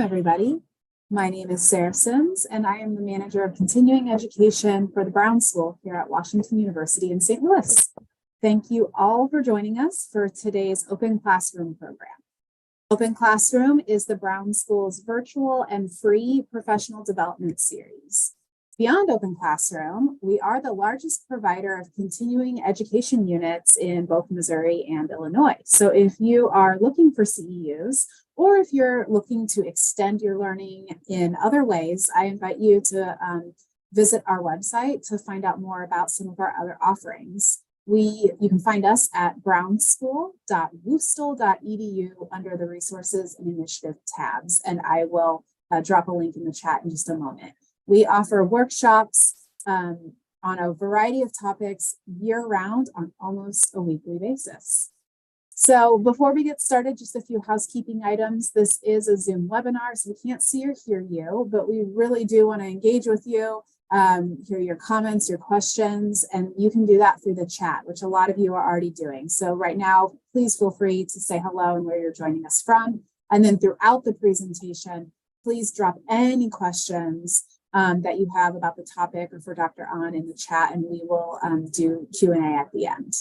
everybody. My name is Sarah Sims, and I am the Manager of Continuing Education for the Brown School here at Washington University in St. Louis. Thank you all for joining us for today's Open Classroom program. Open Classroom is the Brown School's virtual and free professional development series. Beyond Open Classroom, we are the largest provider of continuing education units in both Missouri and Illinois. So if you are looking for CEUs, or if you're looking to extend your learning in other ways, I invite you to visit our website to find out more about some of our other offerings. You can find us at brownschool.woostel.edu under the Resources and Initiative tabs, and I will drop a link in the chat in just a moment. We offer workshops on a variety of topics year-round on almost a weekly basis. So before we get started, just a few housekeeping items. This is a Zoom webinar, so we can't see or hear you, but we really do want to engage with you, hear your comments, your questions, and you can do that through the chat, which a lot of you are already doing. So right now, please feel free to say hello and where you're joining us from. And then throughout the presentation, please drop any questions that you have about the topic or for Dr. An in the chat, and we will do Q&A at the end.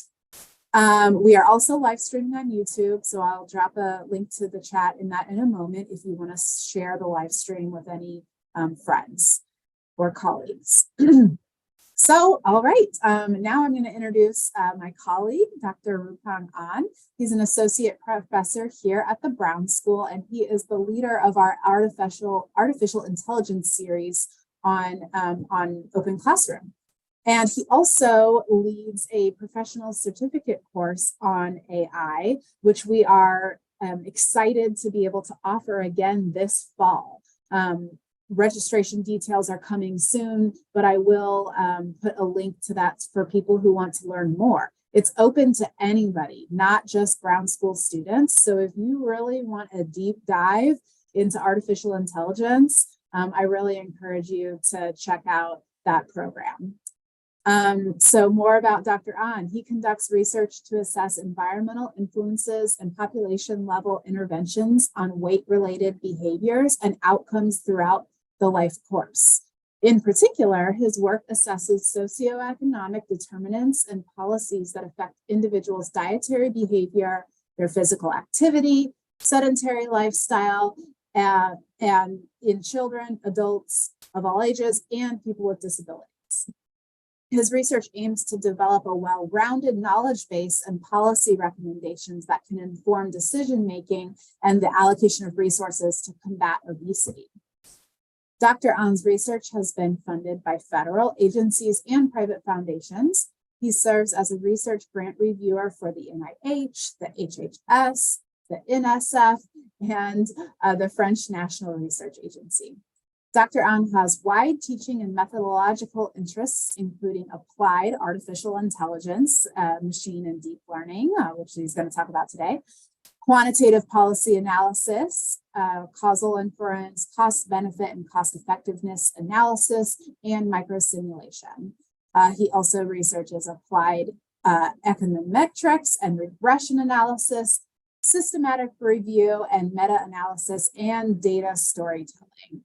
We are also live streaming on YouTube, so I'll drop a link to the chat in a moment if you want to share the live stream with any friends or colleagues. So, all right, now I'm going to introduce my colleague, Dr. Ruopeng An. He's an associate professor here at the Brown School, and he is the leader of our artificial intelligence series on Open Classroom. And he also leads a professional certificate course on AI, which we are excited to be able to offer again this fall. Registration details are coming soon, but I will put a link to that for people who want to learn more. It's open to anybody, not just Brown School students. So if you really want a deep dive into artificial intelligence, I really encourage you to check out that program. So more about Dr. An. He conducts research to assess environmental influences and population level interventions on weight-related behaviors and outcomes throughout the life course. In particular, his work assesses socioeconomic determinants and policies that affect individuals' dietary behavior, their physical activity, sedentary lifestyle, and in children, adults of all ages, and people with disabilities. His research aims to develop a well-rounded knowledge base and policy recommendations that can inform decision-making and the allocation of resources to combat obesity. Dr. An's research has been funded by federal agencies and private foundations. He serves as a research grant reviewer for the NIH, the HHS, the NSF, and the French National Research Agency. Dr. An has wide teaching and methodological interests, including applied artificial intelligence, machine and deep learning, which he's going to talk about today, quantitative policy analysis, causal inference, cost benefit and cost effectiveness analysis, and microsimulation. He also researches applied econometrics and regression analysis, systematic review and meta-analysis, and data storytelling.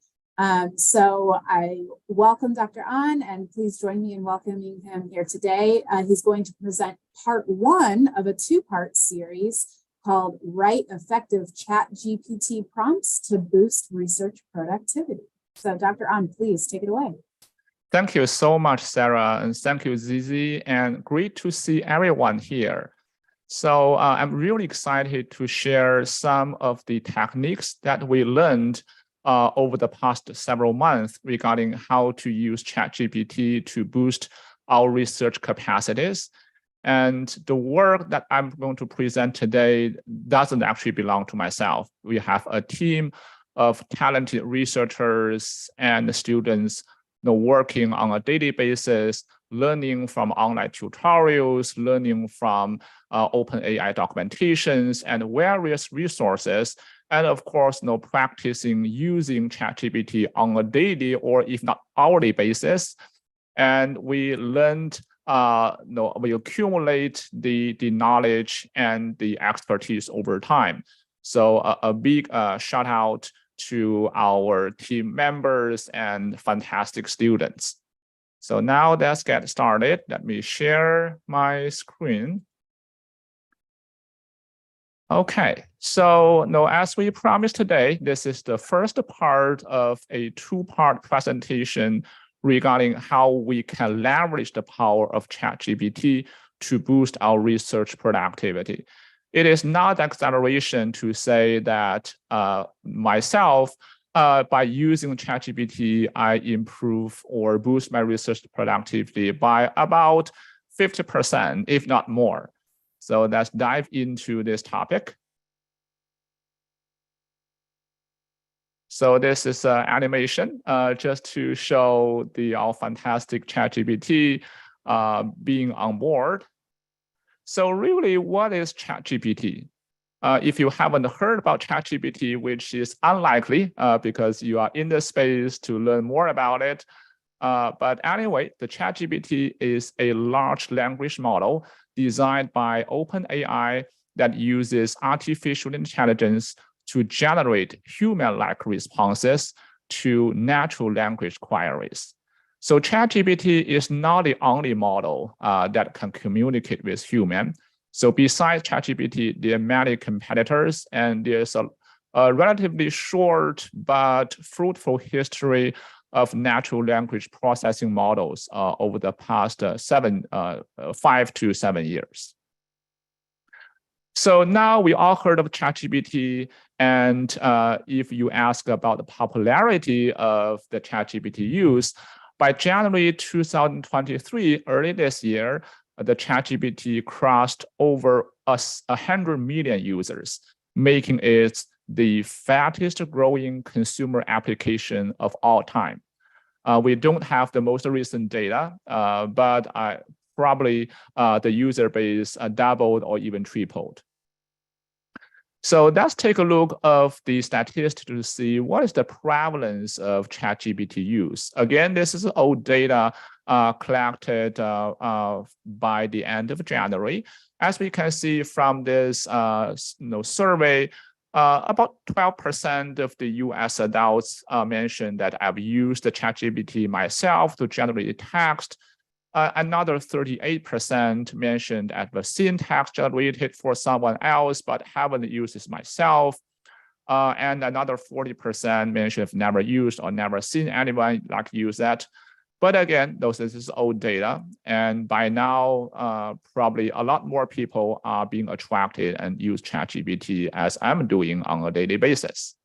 So I welcome Dr. An, and please join me in welcoming him here today. He's going to present part one of a two-part series called Write Effective ChatGPT Prompts to Boost Research Productivity. So Dr. An, please take it away. Thank you so much, Sarah, and thank you, Zizi, and great to see everyone here. So I'm really excited to share some of the techniques that we learned over the past several months regarding how to use ChatGPT to boost our research capacities. And the work that I'm going to present today doesn't actually belong to myself. We have a team of talented researchers and students working on a daily basis, learning from online tutorials, learning from OpenAI documentations and various resources, and of course, practicing using ChatGPT on a daily or if not hourly basis. And we learned, we accumulate the knowledge and the expertise over time. So a big shout out to our team members and fantastic students. So now let's get started. Let me share my screen. Okay, so now as we promised today, this is the first part of a two-part presentation regarding how we can leverage the power of ChatGPT to boost our research productivity. It is not exaggeration to say that myself, by using ChatGPT, I improve or boost my research productivity by about 50%, if not more. So let's dive into this topic. So this is an animation just to show our fantastic ChatGPT being on board. So really, what is ChatGPT? If you haven't heard about ChatGPT, which is unlikely because you are in the space to learn more about it. But anyway, the ChatGPT is a large language model designed by OpenAI that uses artificial intelligence to generate human-like responses to natural language queries. So ChatGPT is not the only model that can communicate with humans. So besides ChatGPT, there are many competitors, and there's a relatively short but fruitful history of natural language processing models over the past 5 to 7 years. So now we all heard of ChatGPT, and if you ask about the popularity of the ChatGPT use, by January 2023, early this year, the ChatGPT crossed over 100 million users, making it the fastest growing consumer application of all time. We don't have the most recent data, but probably the user base doubled or even tripled. So let's take a look of the statistics to see what is the prevalence of ChatGPT use. Again, this is old data collected by the end of January. As we can see from this survey, about 12% of the US adults mentioned that I've used the ChatGPT myself to generate text. Another 38% mentioned I've seen text generated for someone else, but haven't used it myself. And another 40% mentioned I've never used or never seen anyone like use that. But again, this is old data. And by now, probably a lot more people are being attracted and use ChatGPT as I'm doing on a daily basis.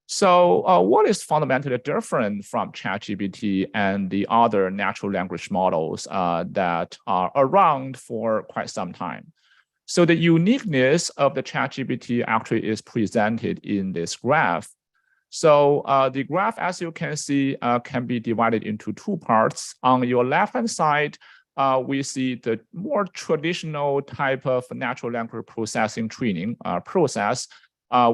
So what is fundamentally different from ChatGPT and the other natural language models that are around for quite some time? So the uniqueness of the ChatGPT actually is presented in this graph. So the graph, as you can see, can be divided into two parts. On your left-hand side, we see the more traditional type of natural language processing training process,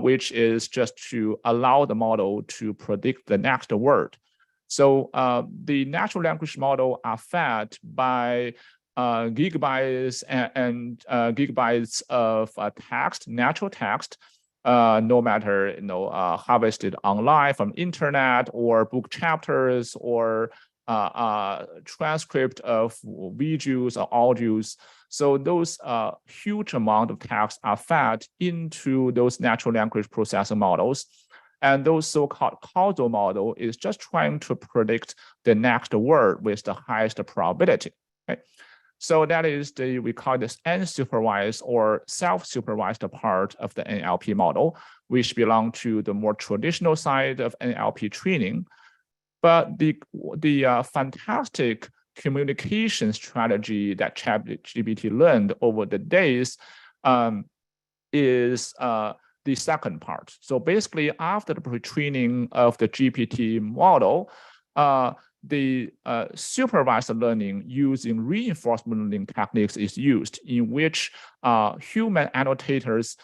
which is just to allow the model to predict the next word. So the natural language model are fed by gigabytes and gigabytes of text, natural text, no matter harvested online from internet or book chapters or transcript of videos or audios. So those huge amount of text are fed into those natural language processing models. And those so-called causal model is just trying to predict the next word with the highest probability. Okay? So that is we call this unsupervised or self-supervised part of the NLP model, which belong to the more traditional side of NLP training. But the fantastic communication strategy that ChatGPT learned over the days is the second part. So basically, after the pre-training of the GPT model, the supervised learning using reinforcement learning techniques is used, in which human annotators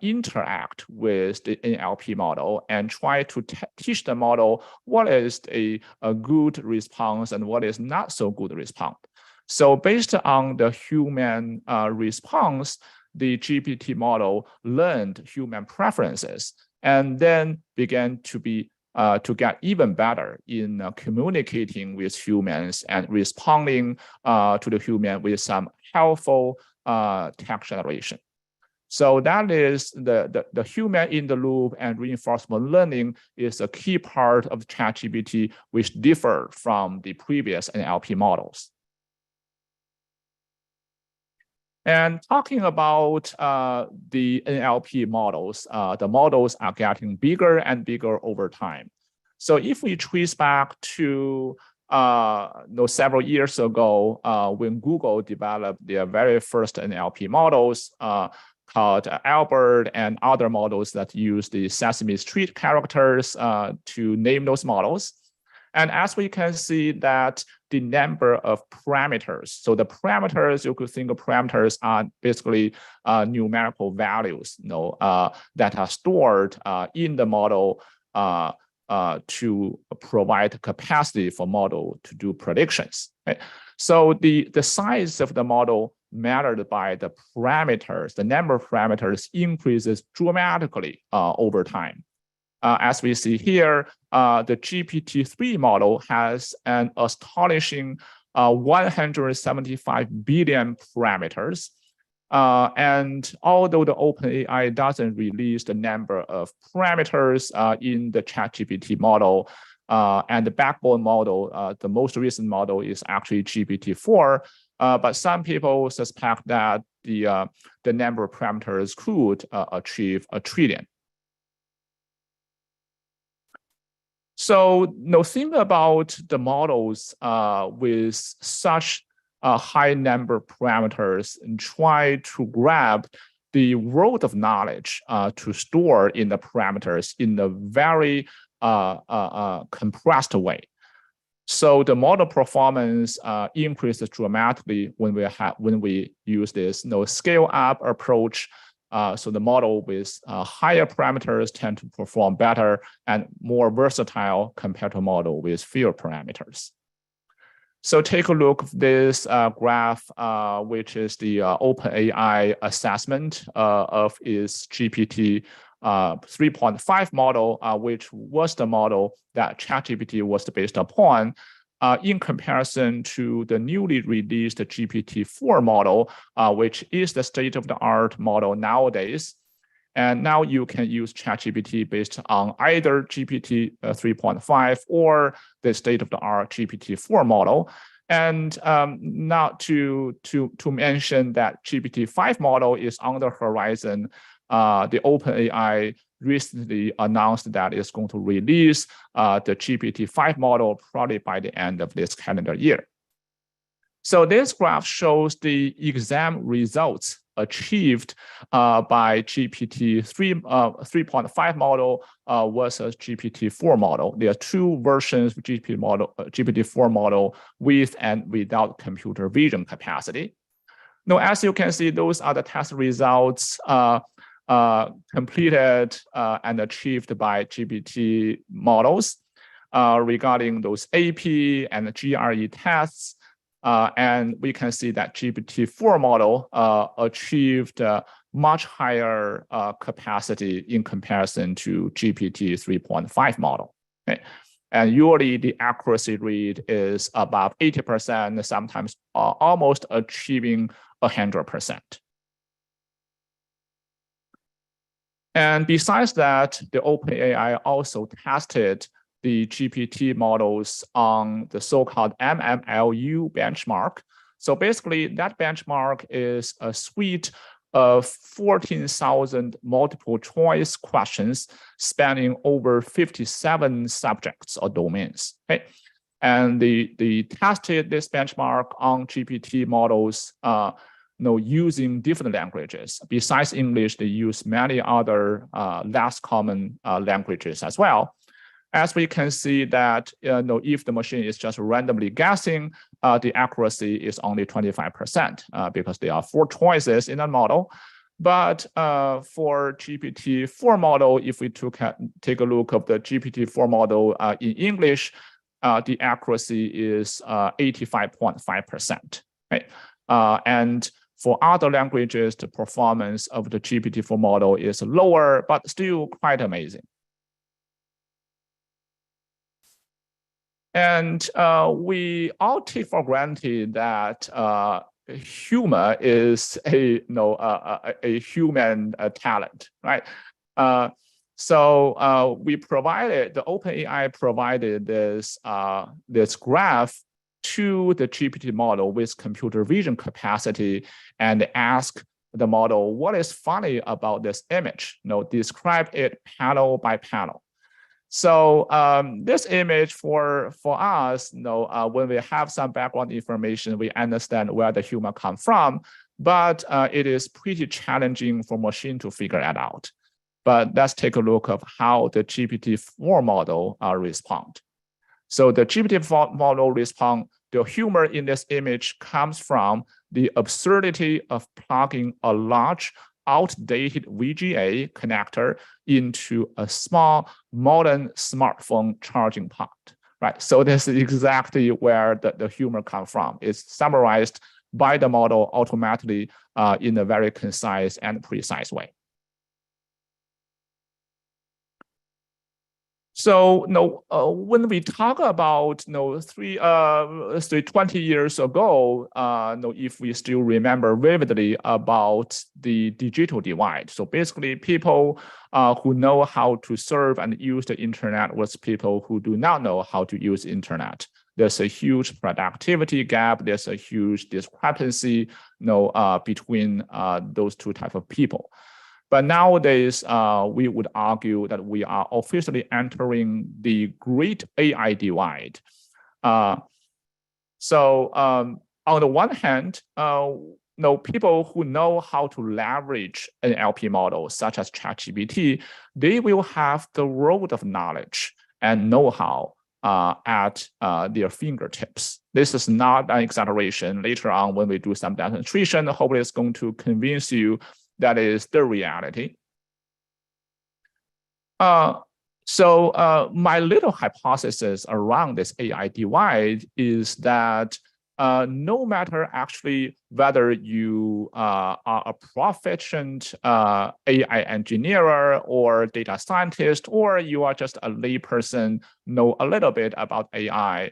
interact with the NLP model and try to teach the model what is a good response and what is not so good response. So based on the human response, the GPT model learned human preferences and then began to get even better in communicating with humans and responding to the human with some helpful text generation. So that is the human in the loop, and reinforcement learning is a key part of ChatGPT, which differ from the previous NLP models. And talking about the NLP models, the models are getting bigger and bigger over time. So if we trace back to several years ago, when Google developed their very first NLP models called Albert and other models that use the Sesame Street characters to name those models. And as we can see that the number of parameters, so the parameters, you could think of parameters are basically numerical values, that are stored in the model to provide capacity for model to do predictions. Right? So the size of the model mattered by the parameters, the number of parameters increases dramatically over time. As we see here, the GPT-3 model has an astonishing 175 billion parameters. And although the OpenAI doesn't release the number of parameters in the ChatGPT model, and the backbone model, the most recent model is actually GPT-4, but some people suspect that the number of parameters could achieve 1 trillion. So think about the models with such a high number of parameters and try to grab the world of knowledge to store in the parameters in a very compressed way. So the model performance increases dramatically when we use this scale up approach. So the model with higher parameters tend to perform better and more versatile compared to a model with fewer parameters. So take a look at this graph, which is the OpenAI assessment of its GPT 3.5 model, which was the model that ChatGPT was based upon, in comparison to the newly released GPT-4 model, which is the state-of-the-art model nowadays. And now you can use ChatGPT based on either GPT 3.5 or the state-of-the-art GPT-4 model. And not to mention that GPT-5 model is on the horizon. The OpenAI recently announced that it's going to release the GPT-5 model probably by the end of this calendar year. So this graph shows the exam results achieved by GPT 3.5 model versus GPT-4 model. There are two versions of GPT-4 model with and without computer vision capacity. Now, as you can see, those are the test results completed and achieved by GPT models regarding those AP and GRE tests. And we can see that GPT-4 model achieved much higher capacity in comparison to GPT 3.5 model. Okay? And usually the accuracy rate is above 80%, sometimes almost achieving 100%. And besides that, the OpenAI also tested the GPT models on the so-called MMLU benchmark. So basically, that benchmark is a suite of 14,000 multiple choice questions spanning over 57 subjects or domains. Okay? And they tested this benchmark on GPT models using different languages. Besides English, they use many other less common languages as well. As we can see that if the machine is just randomly guessing, the accuracy is only 25% because there are 4 choices in a model. But for GPT-4 model, if we take a look at the GPT-4 model in English, the accuracy is 85.5%. Right? And For other languages, the performance of the GPT-4 model is lower, but still quite amazing. And we all take for granted that humor is a human talent, right? So we provided, the OpenAI provided this graph to the GPT model with computer vision capacity and ask the model, what is funny about this image? Describe it panel by panel. So this image for us, when we have some background information, we understand where the humor comes from, but it is pretty challenging for machine to figure that out. But let's take a look of how the GPT-4 model respond. So the GPT-4 model respond, the humor in this image comes from the absurdity of plugging a large outdated VGA connector into a small modern smartphone charging port, right? So this is exactly where the humor comes from. It's summarized by the model automatically in a very concise and precise way. So when we talk about 20 years ago, if we still remember vividly about the digital divide. So basically people who know how to serve and use the internet was people who do not know how to use internet. There's a huge productivity gap. There's a huge discrepancy between those two types of people. But nowadays, we would argue that we are officially entering the great AI divide. So on the one hand, people who know how to leverage an NLP model, such as ChatGPT, they will have the world of knowledge and know-how at their fingertips. This is not an exaggeration. Later on, when we do some demonstration, hopefully it's going to convince you that is the reality. So my little hypothesis around this AI divide is that no matter actually whether you are a proficient AI engineer or data scientist, or you are just a layperson, know a little bit about AI,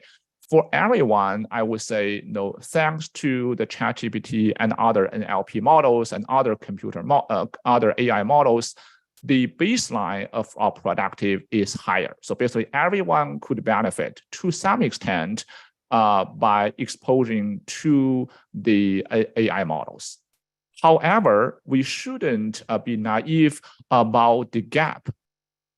for everyone, I would say, thanks to the ChatGPT and other NLP models and other other AI models, the baseline of our productive is higher. So basically, everyone could benefit to some extent by exposing to the AI models. However, we shouldn't be naive about the gap.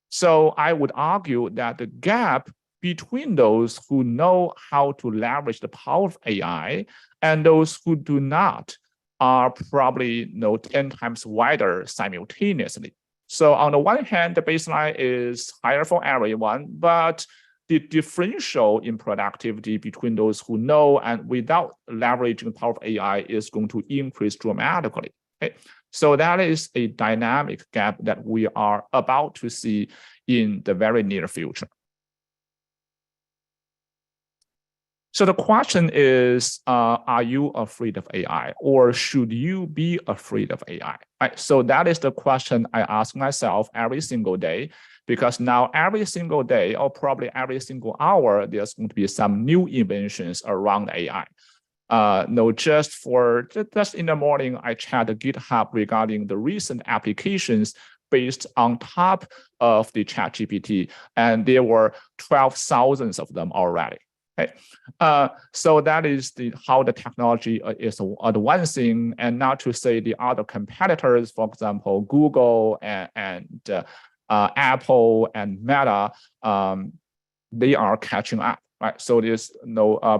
So I would argue that the gap between those who know how to leverage the power of AI and those who do not are probably 10 times wider simultaneously. So on the one hand, the baseline is higher for everyone, but the differential in productivity between those who know and without leveraging the power of AI is going to increase dramatically. Okay? So that is a dynamic gap that we are about to see in the very near future. So the question is, are you afraid of AI, or should you be afraid of AI? Right? So that is the question I ask myself every single day, because now every single day, or probably every single hour, there's going to be some new inventions around AI. Just in the morning, I checked GitHub regarding the recent applications based on top of the ChatGPT, and there were 12,000 of them already. Okay. So that is how the technology is advancing, and not to say the other competitors, for example, Google and Apple and Meta, they are catching up. Right. So there's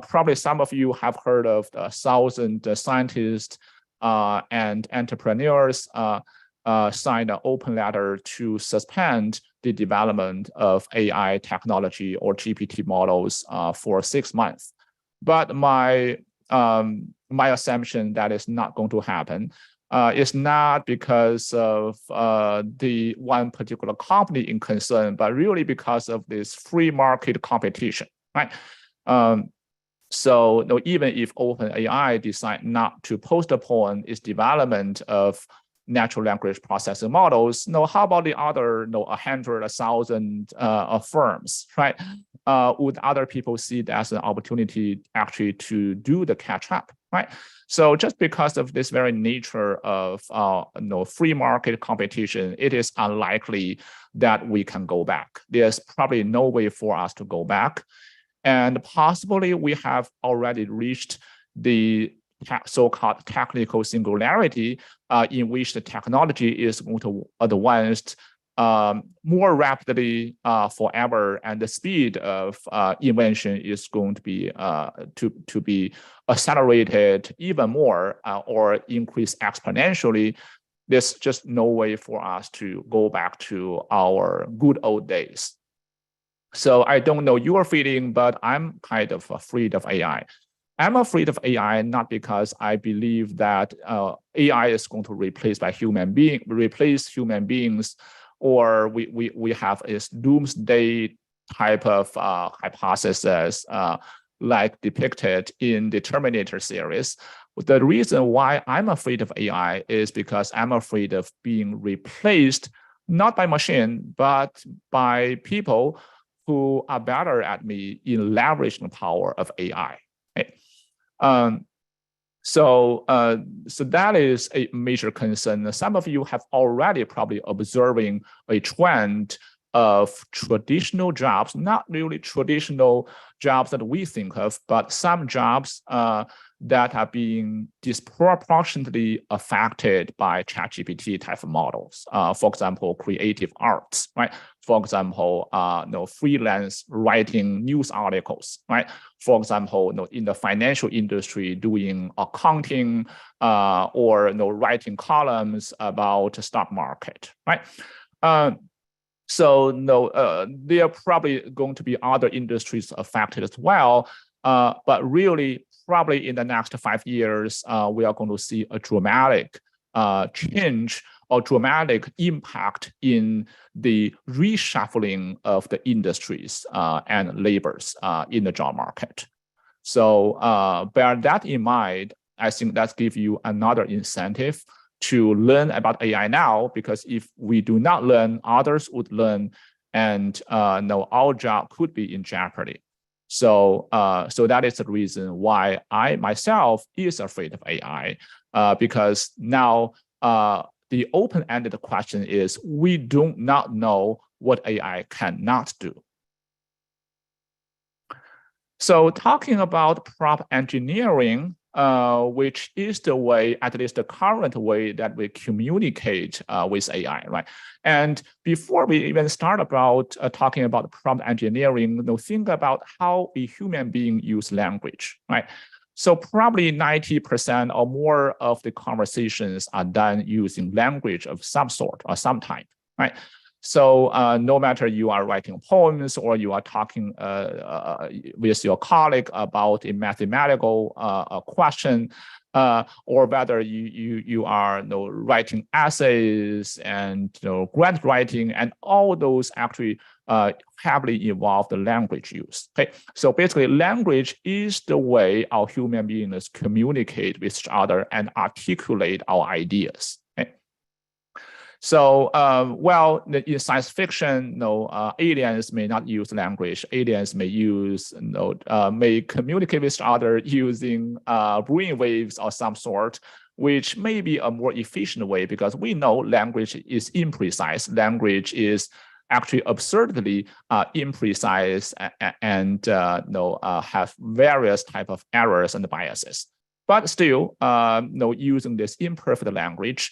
probably some of you have heard of the 1,000 scientists and entrepreneurs signed an open letter to suspend the development of AI technology or GPT models for 6 months. But my assumption that is not going to happen is not because of the one particular company in concern, but really because of this free market competition, right? So even if OpenAI decide not to postpone its development of natural language processing models, how about the other 100, 1,000 firms, right? Would other people see it as an opportunity actually to do the catch up, right? So just because of this very nature of free market competition, it is unlikely that we can go back. There's probably no way for us to go back. And possibly we have already reached the so-called technical singularity in which the technology is going to advance more rapidly forever, and the speed of invention is going to be to be accelerated even more or increase exponentially. There's just no way for us to go back to our good old days. So I don't know your feeling, but I'm kind of afraid of AI. I'm afraid of AI not because I believe that AI is going to replace human beings, or we have a doomsday type of hypothesis like depicted in the Terminator series. The reason why I'm afraid of AI is because I'm afraid of being replaced not by machine, but by people who are better at me in leveraging the power of AI. Right? So that is a major concern. Some of you have already probably observing a trend of traditional jobs, not really traditional jobs that we think of, but some jobs that are being disproportionately affected by ChatGPT type of models. For example, creative arts, right? For example, freelance writing news articles, right? For example, in the financial industry, doing accounting or writing columns about the stock market, right? So there are probably going to be other industries affected as well. But really, probably in the next 5 years, we are going to see a dramatic change or dramatic impact in the reshuffling of the industries and labors in the job market. So bear that in mind. I think that gives you another incentive to learn about AI now, because if we do not learn, others would learn, and our job could be in jeopardy. So that is the reason why I myself is afraid of AI, because now the open-ended question is we do not know what AI cannot do. So talking about prompt engineering, which is the way, at least the current way that we communicate with AI, right? And before we even start about talking about prompt engineering, think about how a human being use language, right? So probably 90% or more of the conversations are done using language of some sort or some type, right? So no matter you are writing poems or you are talking with your colleague about a mathematical question, or whether you are writing essays and grant writing, and all those actually heavily involve the language use. Okay, so basically, language is the way our human beings communicate with each other and articulate our ideas. So, well, in science fiction, aliens may not use language. Aliens may may communicate with each other using brain waves of some sort, which may be a more efficient way, because we know language is imprecise. Language is actually absurdly imprecise and have various type of errors and biases. But still, using this imperfect language,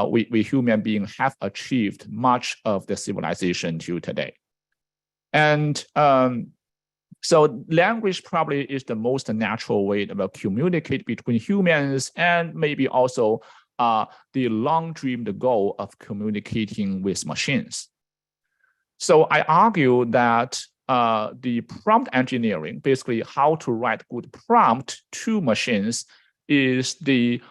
we human beings have achieved much of the civilization to today. And so language probably is the most natural way to communicate between humans, and maybe also the long-dreamed goal of communicating with machines. So I argue that the prompt engineering, basically how to write good prompt to machines, is the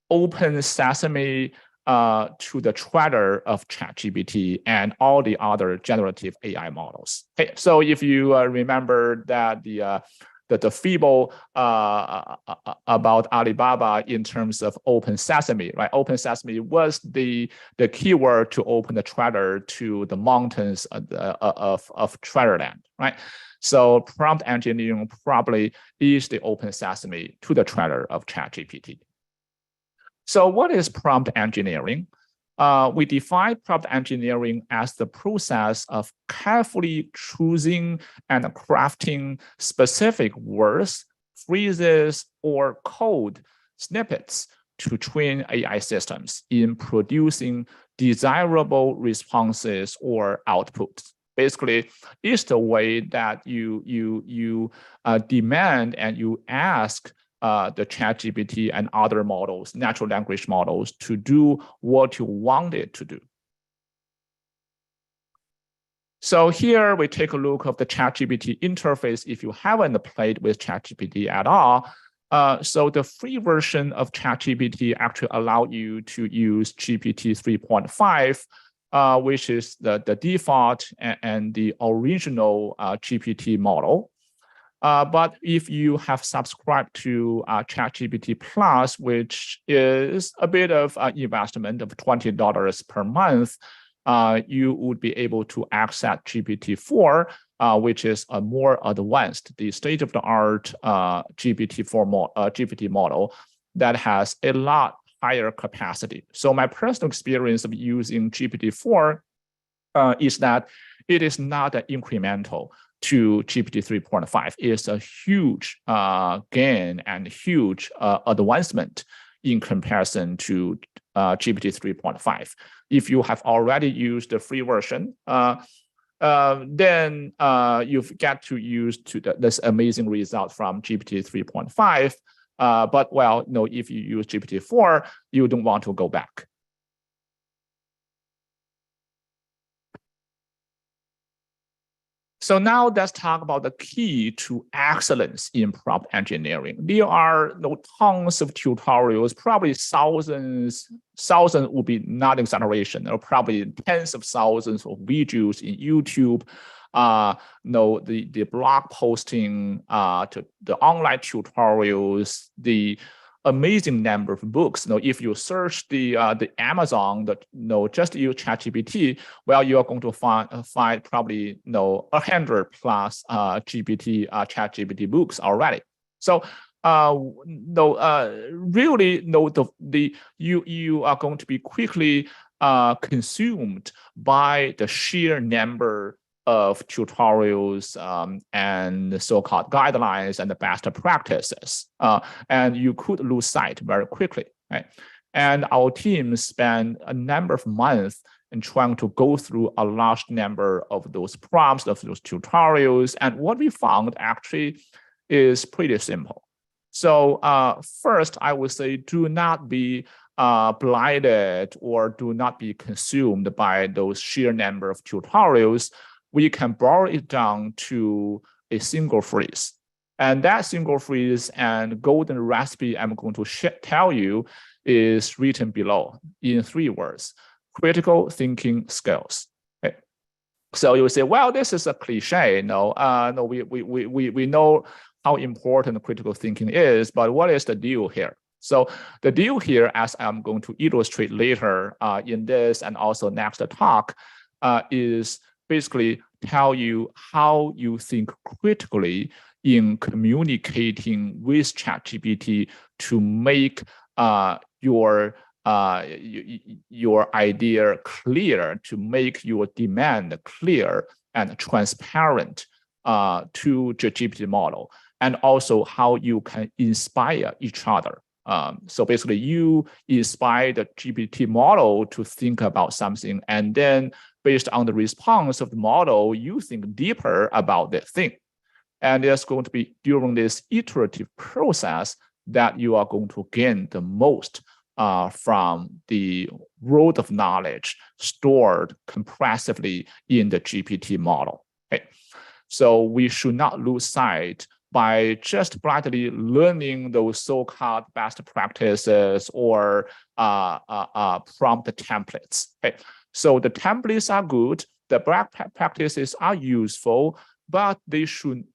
open sesame to the treasure of ChatGPT and all the other generative AI models. Okay, so if you remember that the the fable about Alibaba in terms of open sesame, right? Open sesame was the keyword to open the treasure to the mountains of Treasureland, right? So prompt engineering probably is the open sesame to the treasure of ChatGPT. So what is prompt engineering? We define prompt engineering as the process of carefully choosing and crafting specific words, phrases, or code snippets to train AI systems in producing desirable responses or outputs. Basically, it's the way that you demand and you ask the ChatGPT and other models, natural language models, to do what you want it to do. So here we take a look of the ChatGPT interface if you haven't played with ChatGPT at all. So the free version of ChatGPT actually allow you to use GPT 3.5, which is the default and the original GPT model. But if you have subscribed to ChatGPT Plus, which is a bit of investment of $20 per month, you would be able to access GPT-4, which is a more advanced, the state-of-the-art GPT model that has a lot higher capacity. So my personal experience of using GPT-4 is that it is not an incremental to GPT 3.5. It's a huge gain and huge advancement in comparison to GPT 3.5. If you have already used the free version, then you get to use this amazing result from GPT 3.5. But well, no, if you use GPT 4, you don't want to go back. So now let's talk about the key to excellence in prompt engineering. There are tons of tutorials, probably thousands would be not exaggeration, or probably tens of thousands of videos in YouTube, the blog posting, to the online tutorials, the amazing number of books. If you search the Amazon, just use ChatGPT, well, you are going to find probably 100 plus ChatGPT books already. So really, you are going to be quickly consumed by the sheer number of tutorials and so-called guidelines and the best practices. And you could lose sight very quickly, right? And our team spent a number of months in trying to go through a large number of those prompts, of those tutorials. And what we found actually is pretty simple. So first, I would say, do not be blinded or do not be consumed by those sheer number of tutorials. We can boil it down to a single phrase. And that single phrase and golden recipe I'm going to tell you is written below in 3 words: critical thinking skills. Okay. So you will say, well, this is a cliche. No, we know how important critical thinking is, but what is the deal here? So the deal here, as I'm going to illustrate later in this and also next talk, is basically tell you how you think critically in communicating with ChatGPT to make your idea clear, to make your demand clear and transparent to the GPT model, and also how you can inspire each other. So basically, you inspire the GPT model to think about something, and then based on the response of the model, you think deeper about that thing. And it's going to be during this iterative process that you are going to gain the most from the world of knowledge stored compressively in the GPT model. Okay. So we should not lose sight by just blindly learning those so-called best practices or prompt templates. Okay. So the templates are good, the best practices are useful, but they should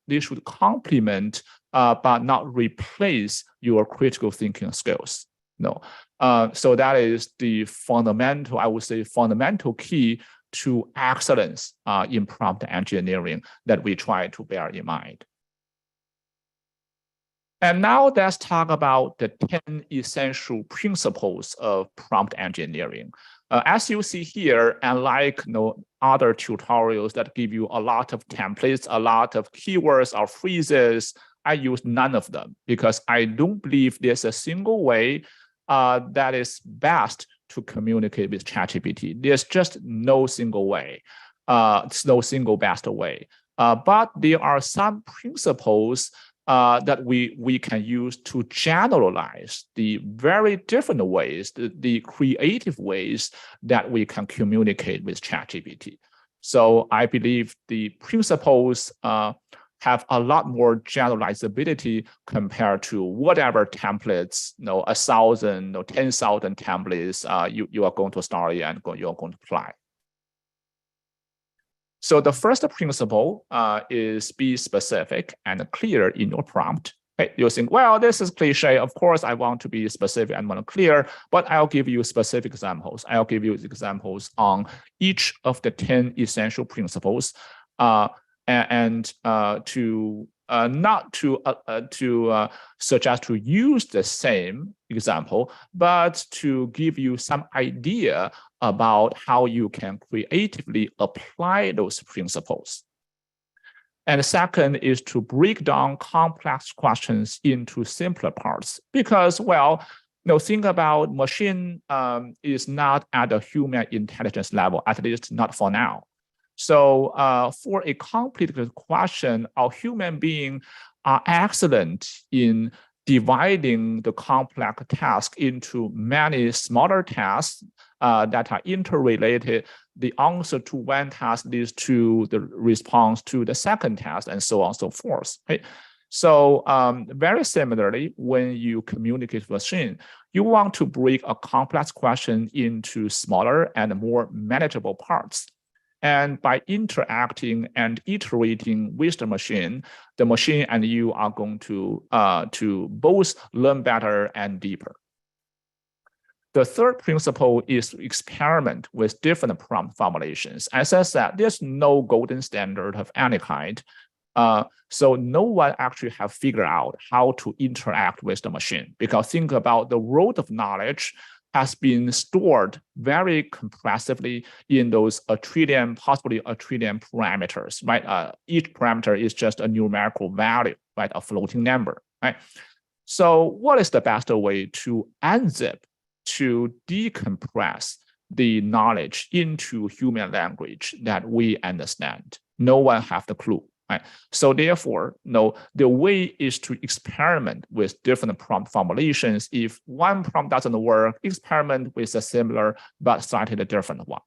complement but not replace your critical thinking skills. No. So that is the fundamental, I would say, fundamental key to excellence in prompt engineering that we try to bear in mind. And now let's talk about the 10 essential principles of prompt engineering. As you see here, unlike other tutorials that give you a lot of templates, a lot of keywords or phrases, I use none of them because I don't believe there's a single way that is best to communicate with ChatGPT. There's just no single way. There's no single best way. But there are some principles that we can use to generalize the very different ways, the creative ways that we can communicate with ChatGPT. So I believe the principles have a lot more generalizability compared to whatever templates, 1,000 or 10,000 templates you are going to study and you're going to apply. So the first principle is be specific and clear in your prompt. Okay, you think, well, this is cliche. Of course, I want to be specific and clear, but I'll give you specific examples. I'll give you examples on each of the 10 essential principles, and to not to suggest to use the same example, but to give you some idea about how you can creatively apply those principles. And the second is to break down complex questions into simpler parts because, well, think about machine is not at a human intelligence level, at least not for now. So for a complicated question, our human beings are excellent in dividing the complex task into many smaller tasks that are interrelated. The answer to one task leads to the response to the second task, and so on and so forth. Right? So very similarly, when you communicate with a machine, you want to break a complex question into smaller and more manageable parts. And by interacting and iterating with the machine and you are going to both learn better and deeper. The third principle is to experiment with different prompt formulations. As I said, there's no golden standard of any kind. So no one actually have figured out how to interact with the machine, because think about the world of knowledge has been stored very compressively in those possibly a trillion parameters, right? Each parameter is just a numerical value, right? A floating number, right? So what is the best way to unzip, to decompress the knowledge into human language that we understand? No one have the clue. Right? So therefore, the way is to experiment with different prompt formulations. If one prompt doesn't work, experiment with a similar but slightly different one.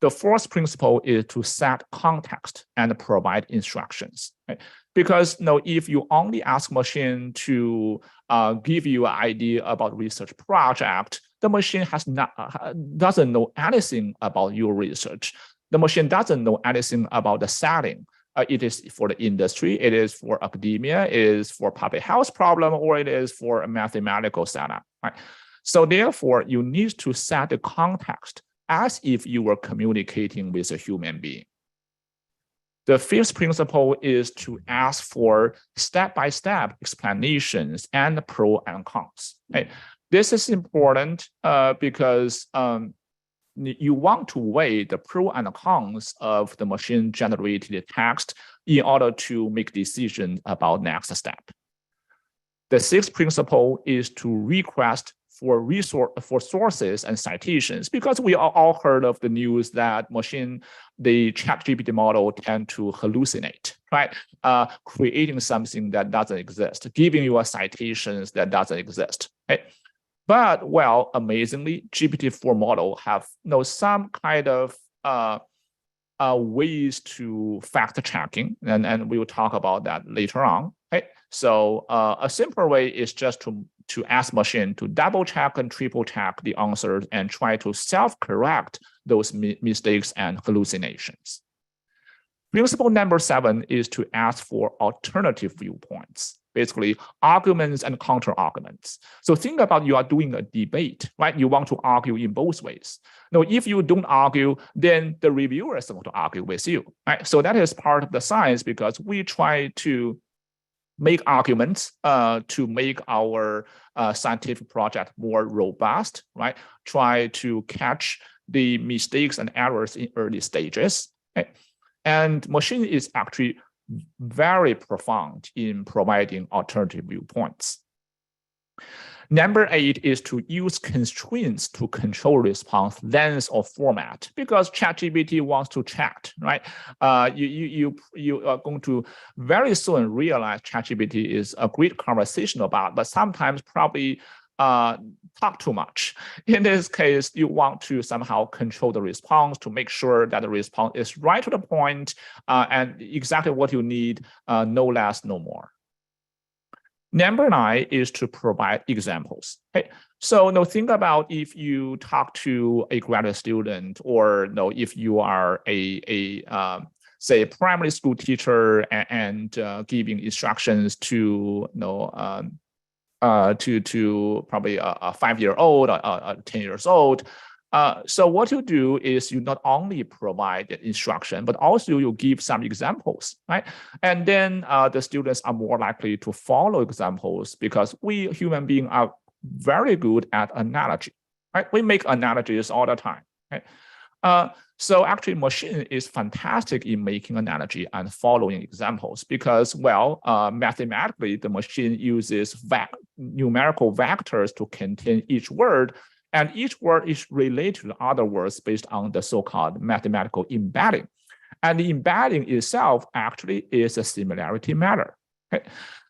The fourth principle is to set context and provide instructions. Right? Because if you only ask machine to give you an idea about research project, the machine doesn't know anything about your research. The machine doesn't know anything about the setting. It is for the industry, it is for academia, it is for public health problem, or it is for a mathematical setup. Right? So therefore, you need to set the context as if you were communicating with a human being. The fifth principle is to ask for step-by-step explanations and pros and cons. Right? This is important because you want to weigh the pros and cons of the machine-generated text in order to make decisions about next step. The sixth principle is to request for sources and citations, because we all heard of the news that the ChatGPT model tend to hallucinate, right? Creating something that doesn't exist, giving you citations that doesn't exist, right? But, well, amazingly, GPT-4 model have some kind of ways to fact checking, and we will talk about that later on. Right? So a simple way is just to ask machine to double check and triple check the answers and try to self-correct those mistakes and hallucinations. Principle number 7 is to ask for alternative viewpoints, basically arguments and counter arguments. So think about you are doing a debate, right? You want to argue in both ways. Now, if you don't argue, then the reviewers want to argue with you, right? So that is part of the science because we try to make arguments to make our scientific project more robust, right? Try to catch the mistakes and errors in early stages. Right? And machine is actually very profound in providing alternative viewpoints. Number 8 is to use constraints to control response length or format because ChatGPT wants to chat, right? You are going to very soon realize ChatGPT is a great conversation about, but sometimes probably talk too much. In this case, you want to somehow control the response to make sure that the response is right to the point and exactly what you need, no less, no more. Number 9 is to provide examples. Okay? So think about if you talk to a graduate student or if you are say primary school teacher and giving instructions to to probably a 5-year-old or 10 years old. So what you do is you not only provide the instruction, but also you give some examples, right? And then the students are more likely to follow examples because we human beings are very good at analogy, right? We make analogies all the time, right? So actually machine is fantastic in making analogy and following examples because, well, mathematically, the machine uses numerical vectors to contain each word, and each word is related to other words based on the so-called mathematical embedding. And the embedding itself actually is a similarity matter. Okay?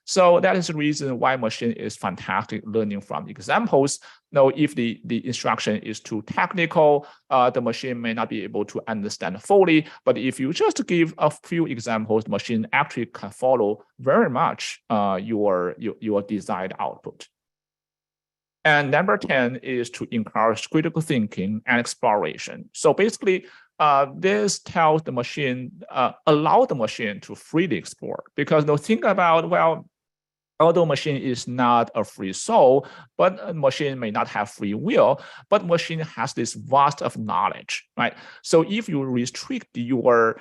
So that is the reason why machine is fantastic learning from examples. Now, if the instruction is too technical, the machine may not be able to understand fully. But if you just give a few examples, the machine actually can follow very much your desired output. And number 10 is to encourage critical thinking and exploration. So basically, this tells the machine, allow the machine to freely explore. Because think about, well, although machine is not a free soul, but a machine may not have free will, but machine has this vast of knowledge, right? So if you restrict your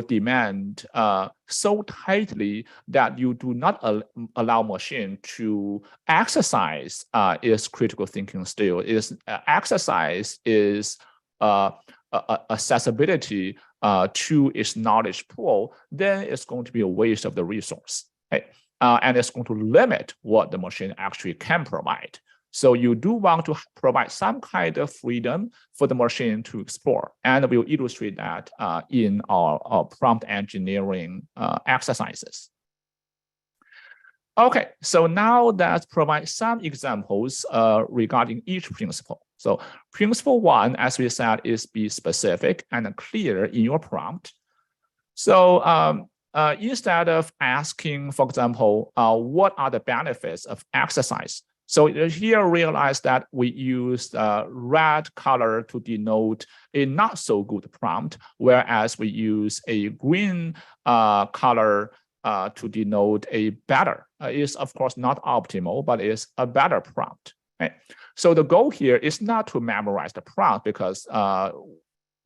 demand so tightly that you do not allow machine to exercise its critical thinking skill, exercise is accessibility to its knowledge pool, then it's going to be a waste of the resource, right? And it's going to limit what the machine actually can provide. So you do want to provide some kind of freedom for the machine to explore. And we'll illustrate that in our prompt engineering exercises. Okay, so now let's provide some examples regarding each principle. So principle 1, as we said, is be specific and clear in your prompt. So instead of asking, for example, what are the benefits of exercise? So here realize that we use red color to denote a not so good prompt, whereas we use a green color to denote a better. It's of course not optimal, but it's a better prompt. Right? So the goal here is not to memorize the prompt because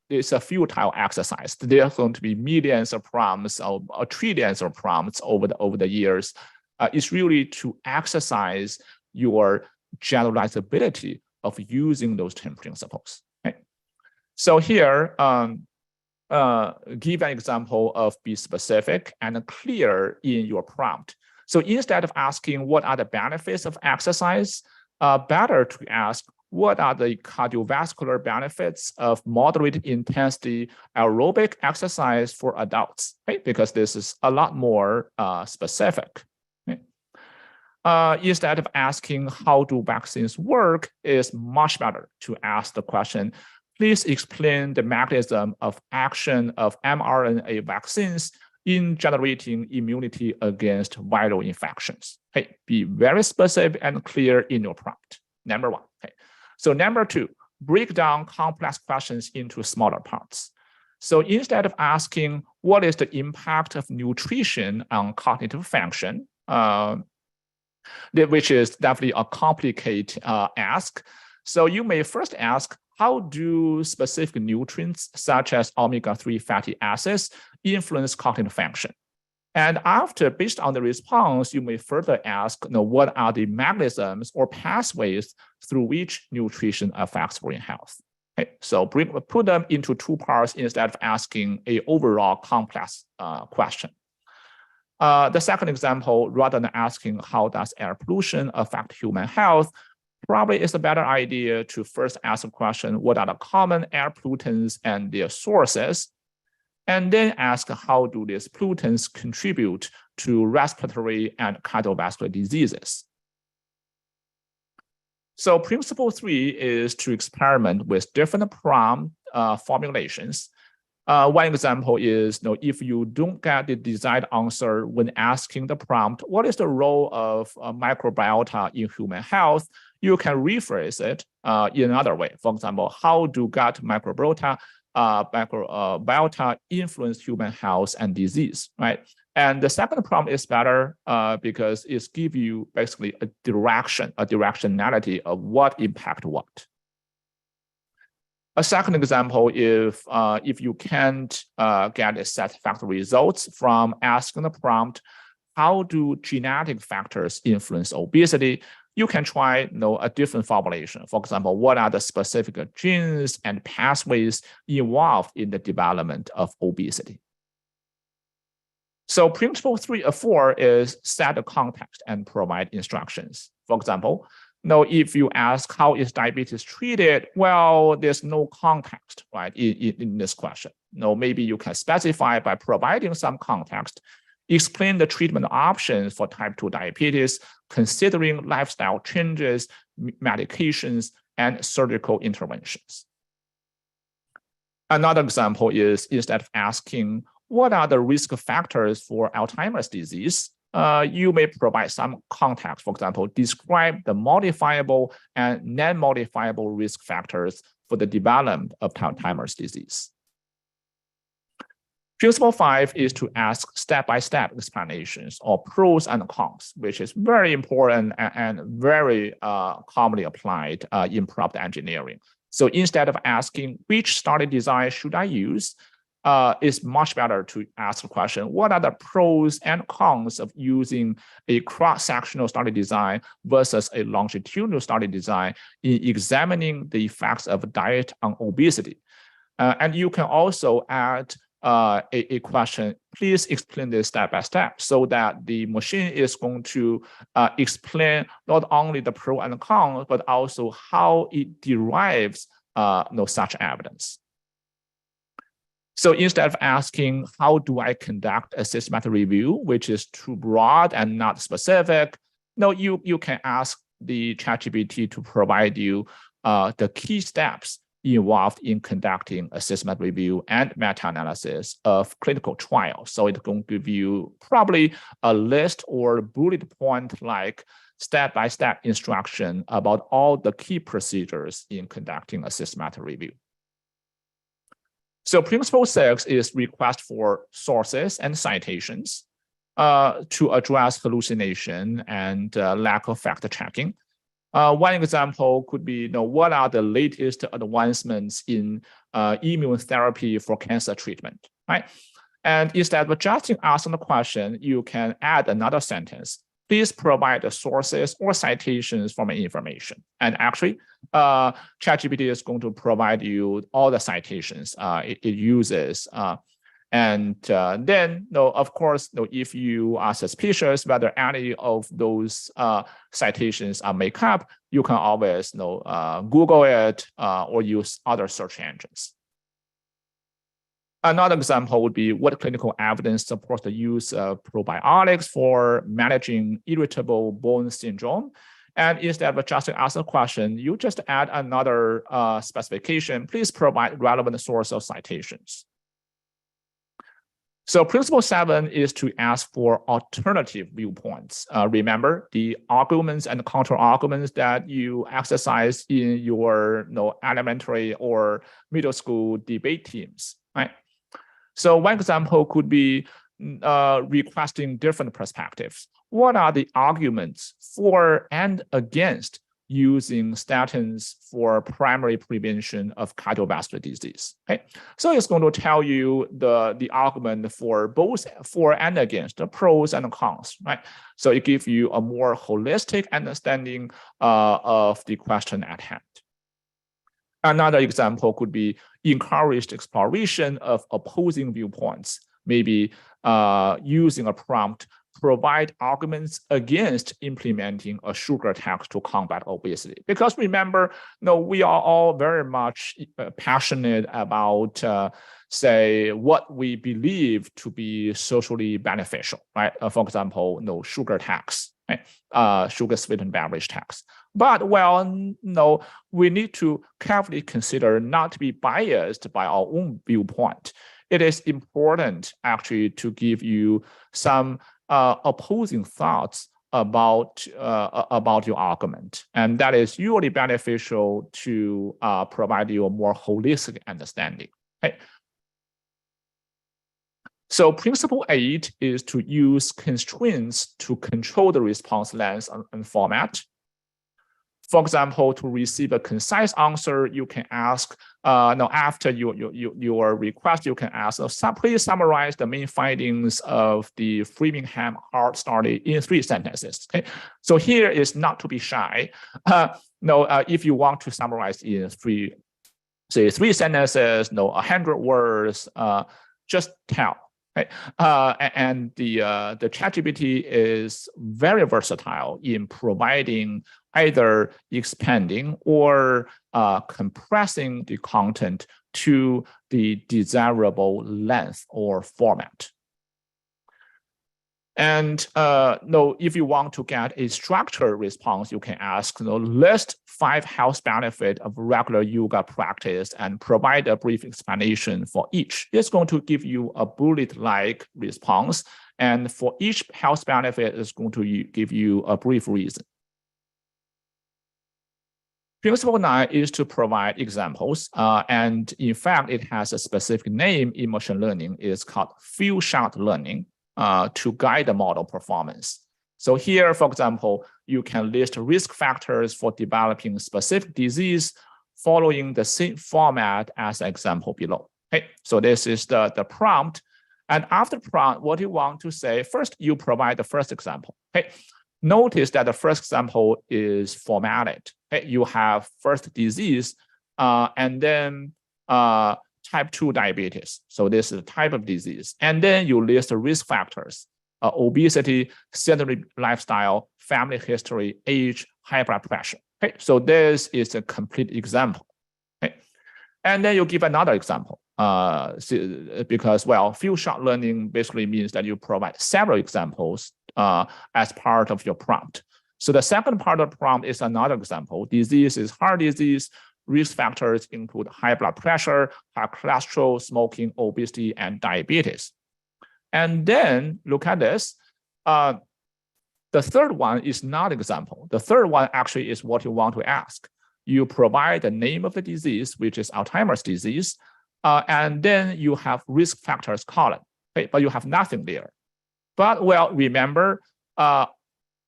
it's a futile exercise. There are going to be millions of prompts or trillions of prompts over the years. It's really to exercise your generalizability of using those 10 principles. Right? So here, give an example of be specific and clear in your prompt. So instead of asking what are the benefits of exercise, better to ask what are the cardiovascular benefits of moderate intensity aerobic exercise for adults, right? Because this is a lot more specific. Right? Instead of asking how do vaccines work, is much better to ask the question, please explain the mechanism of action of mRNA vaccines in generating immunity against viral infections. Okay? Be very specific and clear in your prompt, number 1. Okay? So number 2, break down complex questions into smaller parts. So instead of asking what is the impact of nutrition on cognitive function, which is definitely a complicated ask. So you may first ask, how do specific nutrients such as omega-3 fatty acids influence cognitive function? And after, based on the response, you may further ask, what are the mechanisms or pathways through which nutrition affects brain health? Okay, so put them into two parts instead of asking an overall complex question. The second example, rather than asking how does air pollution affect human health, probably it's a better idea to first ask a question, what are the common air pollutants and their sources? And then ask how do these pollutants contribute to respiratory and cardiovascular diseases? So principle 3 is to experiment with different prompt formulations. One example is, if you don't get the desired answer when asking the prompt, what is the role of microbiota in human health? You can rephrase it in another way. For example, how do gut microbiota influence human health and disease, right? And the second prompt is better because it gives you basically a directionality of what impact what. A second example, if you can't get a satisfactory results from asking the prompt, how do genetic factors influence obesity? You can try a different formulation. For example, what are the specific genes and pathways involved in the development of obesity? So principle 4 is set the context and provide instructions. For example, if you ask how is diabetes treated, well, there's no context, right, in this question. Maybe you can specify by providing some context, explain the treatment options for type 2 diabetes, considering lifestyle changes, medications, and surgical interventions. Another example is, instead of asking, what are the risk factors for Alzheimer's disease? You may provide some context. For example, describe the modifiable and non-modifiable risk factors for the development of Alzheimer's disease. Principle 5 is to ask step-by-step explanations or pros and cons, which is very important and very commonly applied in prompt engineering. So instead of asking which study design should I use, it's much better to ask the question, what are the pros and cons of using a cross-sectional study design versus a longitudinal study design in examining the effects of diet on obesity? And you can also add a question, please explain this step by step, so that the machine is going to explain not only the pro and cons, but also how it derives such evidence. So instead of asking, how do I conduct a systematic review, which is too broad and not specific, you can ask the ChatGPT to provide you the key steps involved in conducting a systematic review and meta-analysis of clinical trials. So it's going to give you probably a list or bullet point like step-by-step instruction about all the key procedures in conducting a systematic review. So principle 6 is request for sources and citations to address hallucination and lack of fact checking. One example could be, what are the latest advancements in immunotherapy for cancer treatment, right? And instead of just asking the question, you can add another sentence. Please provide the sources or citations for my information. And actually, ChatGPT is going to provide you all the citations it uses. And then, of course, if you are suspicious whether any of those citations are made up, you can always Google it or use other search engines. Another example would be, what clinical evidence supports the use of probiotics for managing irritable bowel syndrome? And instead of just ask a question, you just add another specification. Please provide relevant source of citations. So principle 7 is to ask for alternative viewpoints. Remember the arguments and counter arguments that you exercise in your elementary or middle school debate teams, right? So one example could be requesting different perspectives. What are the arguments for and against using statins for primary prevention of cardiovascular disease? Okay, so it's going to tell you the argument for both for and against, the pros and the cons, right? So it gives you a more holistic understanding of the question at hand. Another example could be encouraged exploration of opposing viewpoints, maybe using a prompt, provide arguments against implementing a sugar tax to combat obesity. Because remember, we are all very much passionate about, say, what we believe to be socially beneficial, right? For example, sugar tax, right? Sugar sweetened beverage tax. But we need to carefully consider not to be biased by our own viewpoint. It is important actually to give you some opposing thoughts about your argument, and that is usually beneficial to provide you a more holistic understanding. Okay? So principle 8 is to use constraints to control the response length and format. For example, to receive a concise answer, you can ask, after your request, you can ask, please summarize the main findings of the Framingham Heart study in 3 sentences. Okay? So here is not to be shy. If you want to summarize in 3 sentences, 100 words, just tell. Right? And the ChatGPT is very versatile in providing either expanding or compressing the content to the desirable length or format. And if you want to get a structured response, you can ask, list 5 health benefits of regular yoga practice and provide a brief explanation for each. It's going to give you a bullet-like response. And for each health benefit, it's going to give you a brief reason. Principle 9 is to provide examples. And in fact, it has a specific name in machine learning. It's called few-shot learning. To guide the model performance. So here, for example, you can list risk factors for developing specific disease following the same format as the example below. Okay, so this is the prompt. And after prompt, what you want to say, first you provide the first example. Okay, notice that the first example is formatted. Okay, you have first disease and then type 2 diabetes. So this is the type of disease. And then you list the risk factors, obesity, sedentary lifestyle, family history, age, high blood pressure. Okay, so this is a complete example. Okay. And then you give another example because, few-shot learning basically means that you provide several examples as part of your prompt. So the second part of the prompt is another example. Disease is heart disease. Risk factors include high blood pressure, high cholesterol, smoking, obesity, and diabetes. And then look at this. The third one is not an example. The third one actually is what you want to ask. You provide the name of the disease, which is Alzheimer's disease, and then you have risk factors column, okay? But you have nothing there. But remember,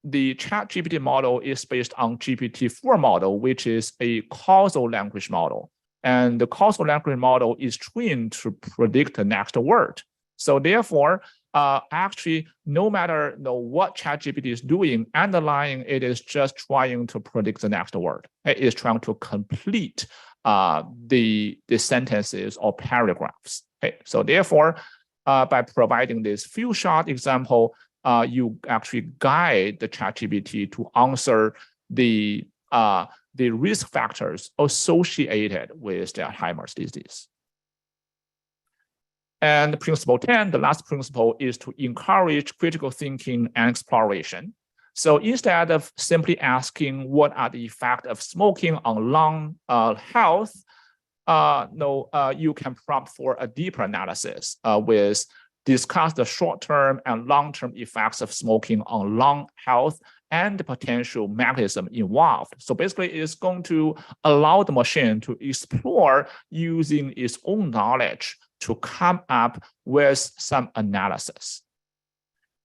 the ChatGPT model is based on GPT-4 model, which is a causal language model. And the causal language model is trained to predict the next word. So therefore, actually, no matter what ChatGPT is doing, underlying it is just trying to predict the next word. It is trying to complete the sentences or paragraphs. Okay? So therefore, by providing this few-shot example, you actually guide the ChatGPT to answer the risk factors associated with the Alzheimer's disease. And principle 10, the last principle, is to encourage critical thinking and exploration. So instead of simply asking what are the effects of smoking on lung health, you can prompt for a deeper analysis with discuss the short-term and long-term effects of smoking on lung health and the potential mechanism involved. So basically, it's going to allow the machine to explore using its own knowledge to come up with some analysis.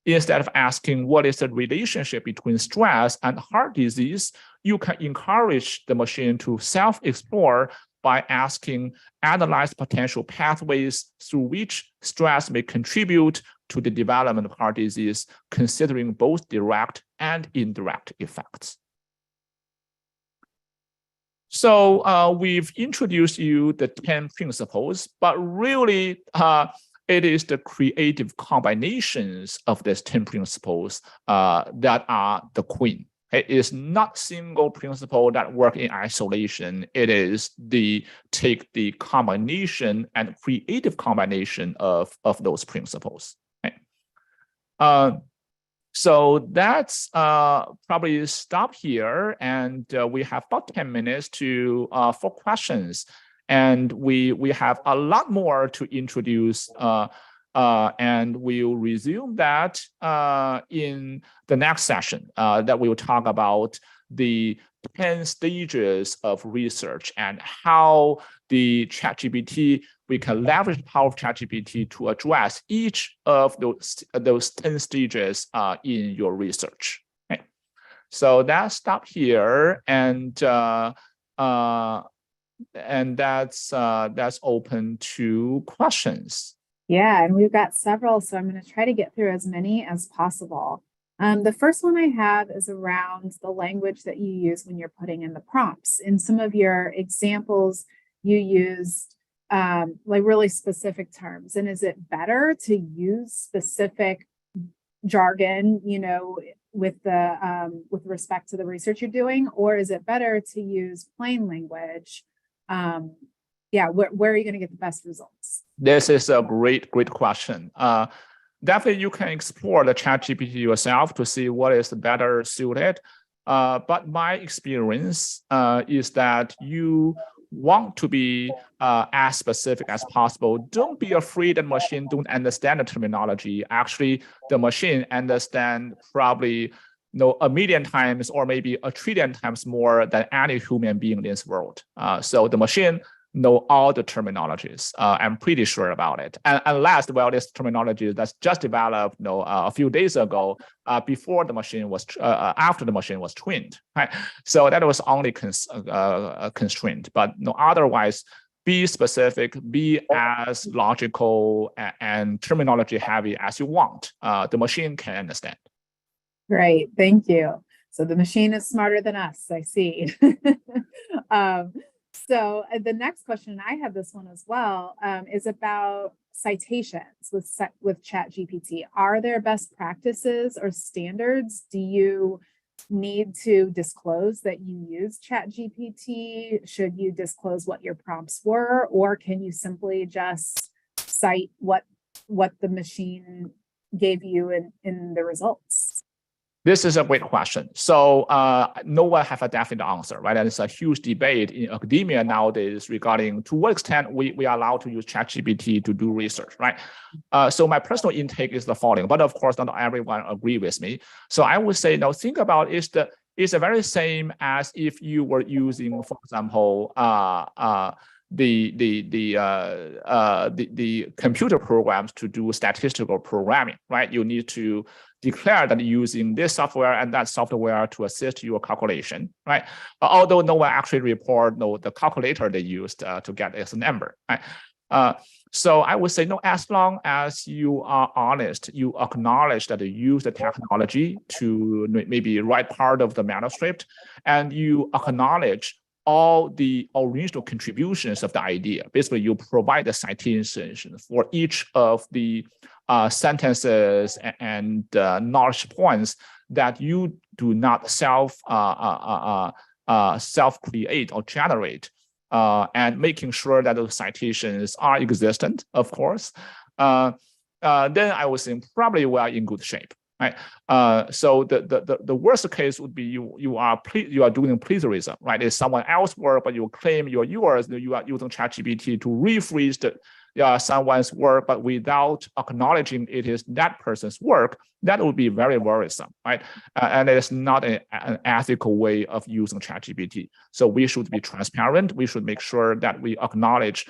Instead of asking what is the relationship between stress and heart disease, you can encourage the machine to self-explore by asking, analyze potential pathways through which stress may contribute to the development of heart disease, considering both direct and indirect effects. So we've introduced you the 10 principles, but really it is the creative combinations of these 10 principles that are the queen. It is not single principle that work in isolation. It is take the combination and creative combination of those principles. Okay. So that's probably stop here, and we have about 10 minutes for questions. And we have a lot more to introduce, and we'll resume that in the next session that we will talk about the 10 stages of research and how the ChatGPT, we can leverage the power of ChatGPT to address each of those 10 stages in your research. Okay. So that's stop here, and that's open to questions. Yeah, and we've got several, so I'm going to try to get through as many as possible. The first one I have is around the language that you use when you're putting in the prompts. In some of your examples, you used like really specific terms. And is it better to use specific jargon, you know, with respect to the research you're doing, or is it better to use plain language? Yeah, where are you going to get the best results? This is a great question. Definitely, you can explore the ChatGPT yourself to see what is better suited. But my experience is that you want to be as specific as possible. Don't be afraid that machine don't understand the terminology. Actually, the machine understand probably a million times or maybe a trillion times more than any human being in this world. So the machine know all the terminologies. I'm pretty sure about it. And last, well, this terminology that's just developed, a few days ago, before the machine was, after the machine was trained, right? So that was only constraint, but otherwise, be specific, be as logical and terminology heavy as you want. The machine can understand. Great, thank you. So the machine is smarter than us, I see. So the next question, and I have this one as well, is about citations with ChatGPT. Are there best practices or standards? Do you need to disclose that you use ChatGPT? Should you disclose what your prompts were, or can you simply just cite what the machine gave you in the results? This is a great question. So no one have a definite answer, right? And it's a huge debate in academia nowadays regarding to what extent we are allowed to use ChatGPT to do research, right? So my personal intake is the following, but of course, not everyone agree with me. So I would say, think about it's the very same as if you were using, for example, the computer programs to do statistical programming, right? You need to declare that using this software and that software to assist your calculation, right? Although no one actually report the calculator they used to get this number, right? So I would say, as long as you are honest, you acknowledge that you use the technology to maybe write part of the manuscript, and you acknowledge all the original contributions of the idea. Basically, you provide the citation for each of the sentences and knowledge points that you do not self-create or generate, and making sure that those citations are existent, of course. Then I would say probably we are in good shape. Right. So the worst case would be you are doing plagiarism, right? It's someone else's work, but you claim you're yours. You are using ChatGPT to rephrase someone's work, but without acknowledging it is that person's work. That would be very worrisome, right? And it's not an ethical way of using ChatGPT. So we should be transparent. We should make sure that we acknowledge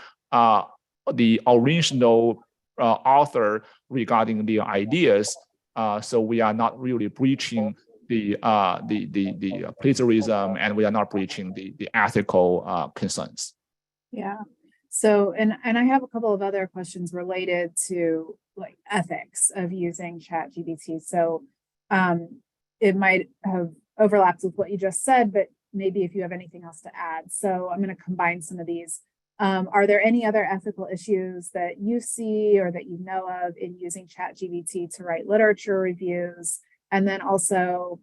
the original author regarding their ideas. So we are not really breaching the plagiarism, and we are not breaching the ethical concerns. Yeah. So, and I have a couple of other questions related to like ethics of using ChatGPT. So it might have overlapped with what you just said, but maybe if you have anything else to add. So I'm going to combine some of these. Are there any other ethical issues that you see or that you know of in using ChatGPT to write literature reviews? And then also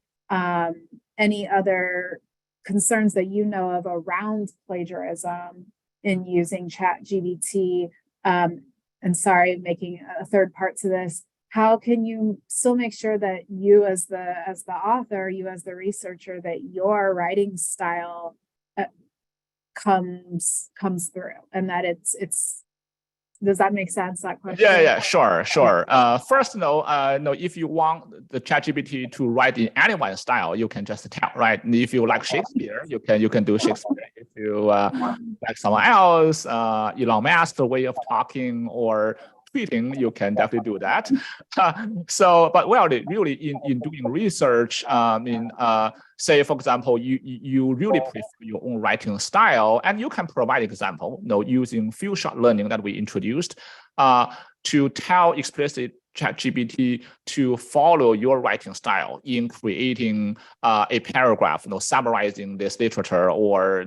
any other concerns that you know of around plagiarism in using ChatGPT? And sorry, making a third part to this. How can you still make sure that you as the author, you as the researcher, that your writing style comes through, and that it's does that make sense, that question? Yeah, sure. First, if you want the ChatGPT to write in anyone's style, you can just tell, right? If you like Shakespeare, you can do Shakespeare. If you like someone else, Elon Musk's way of talking or tweeting, you can definitely do that. But really in doing research, say for example, you really prefer your own writing style, and you can provide example, using few shot learning that we introduced to tell explicit ChatGPT to follow your writing style in creating a paragraph, summarizing this literature, or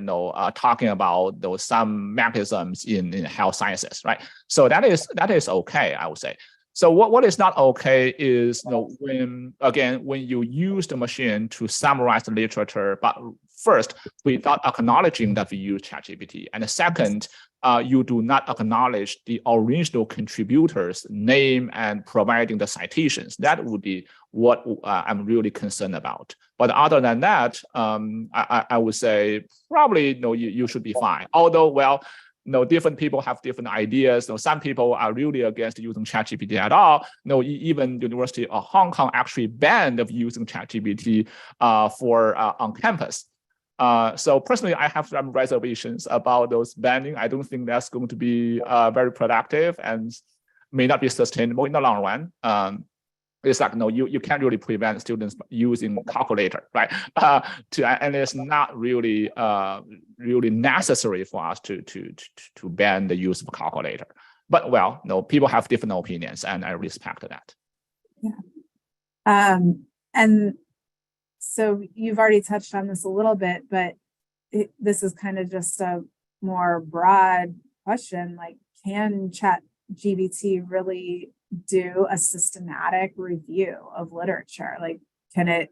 talking about some mechanisms in health sciences, right? So that is okay, I would say. So what is not okay is when you use the machine to summarize the literature, but first without acknowledging that we use ChatGPT, and second, you do not acknowledge the original contributor's name and providing the citations. That would be what I'm really concerned about. But other than that, I would say probably you should be fine. Although, different people have different ideas. Some people are really against using ChatGPT at all. Even University of Hong Kong actually banned of using ChatGPT on campus. So personally, I have some reservations about those banning. I don't think that's going to be very productive and may not be sustainable in the long run. It's like, you can't really prevent students using calculator, right? And it's not really necessary for us to ban the use of calculator. But people have different opinions, and I respect that. Yeah. And so you've already touched on this a little bit, but this is kind of just a more broad question. Like, can ChatGPT really do a systematic review of literature? Like, can it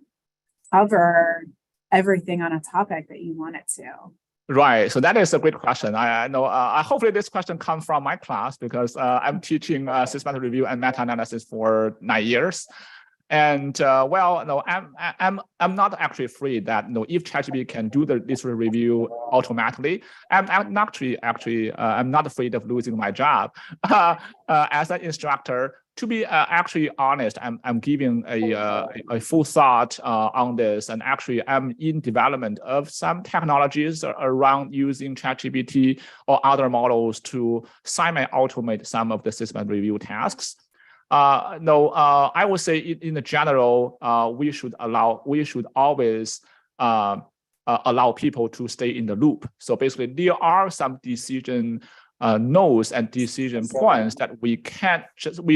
cover everything on a topic that you want it to? Right. So that is a great question. I know. Hopefully, this question comes from my class, because I'm teaching systematic review and meta-analysis for 9 years. And I'm not actually afraid that if ChatGPT can do this review automatically, I'm not afraid of losing my job as an instructor. To be actually honest, I'm giving a full thought on this, and actually I'm in development of some technologies around using ChatGPT or other models to semi-automate some of the systematic review tasks. I would say in the general, we should always allow people to stay in the loop. So basically, there are some decision nodes and decision points that we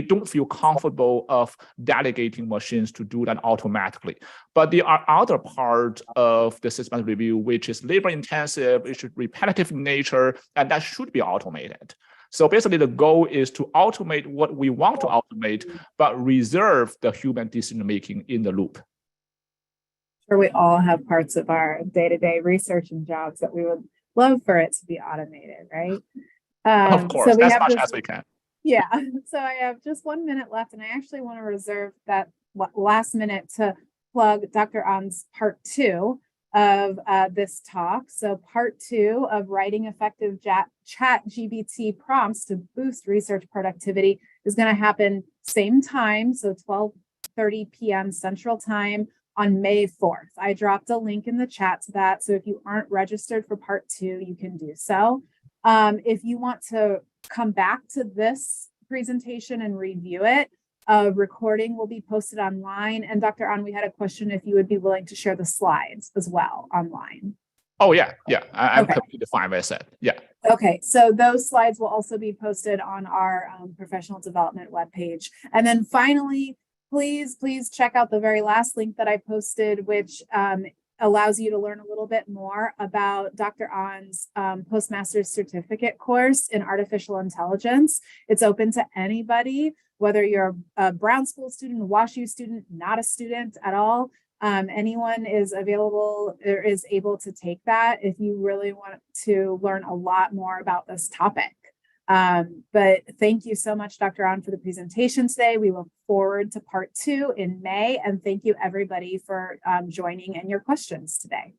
don't feel comfortable of delegating machines to do that automatically. But there are other parts of the systematic review which is labor intensive, which is repetitive in nature, and that should be automated. So basically, the goal is to automate what we want to automate, but reserve the human decision-making in the loop. Sure, we all have parts of our day-to-day research and jobs that we would love for it to be automated, right? Of course, so as much as we can. Yeah, so I have just 1 minute left, and I actually want to reserve that last minute to plug Dr. An's part 2 of this talk. So part 2 of writing effective ChatGPT prompts to boost research productivity is going to happen same time, so 12:30 p.m. Central Time on May 4th. I dropped a link in the chat to that, so if you aren't registered for part 2, you can do so. If you want to come back to this presentation and review it. A recording will be posted online. And Dr. An, we had a question if you would be willing to share the slides as well online. Oh, yeah. I'm Okay. completely fine with that. Yeah. Okay, so those slides will also be posted on our professional development webpage. And then finally, please check out the very last link that I posted, which allows you to learn a little bit more about Dr. An's postmaster's certificate course in artificial intelligence. It's open to anybody, whether you're a Brown School student, a WashU student, not a student at all. Anyone is available or is able to take that if you really want to learn a lot more about this topic. But thank you so much, Dr. An, for the presentation today. We look forward to part 2 in May, and thank you everybody for joining and your questions today.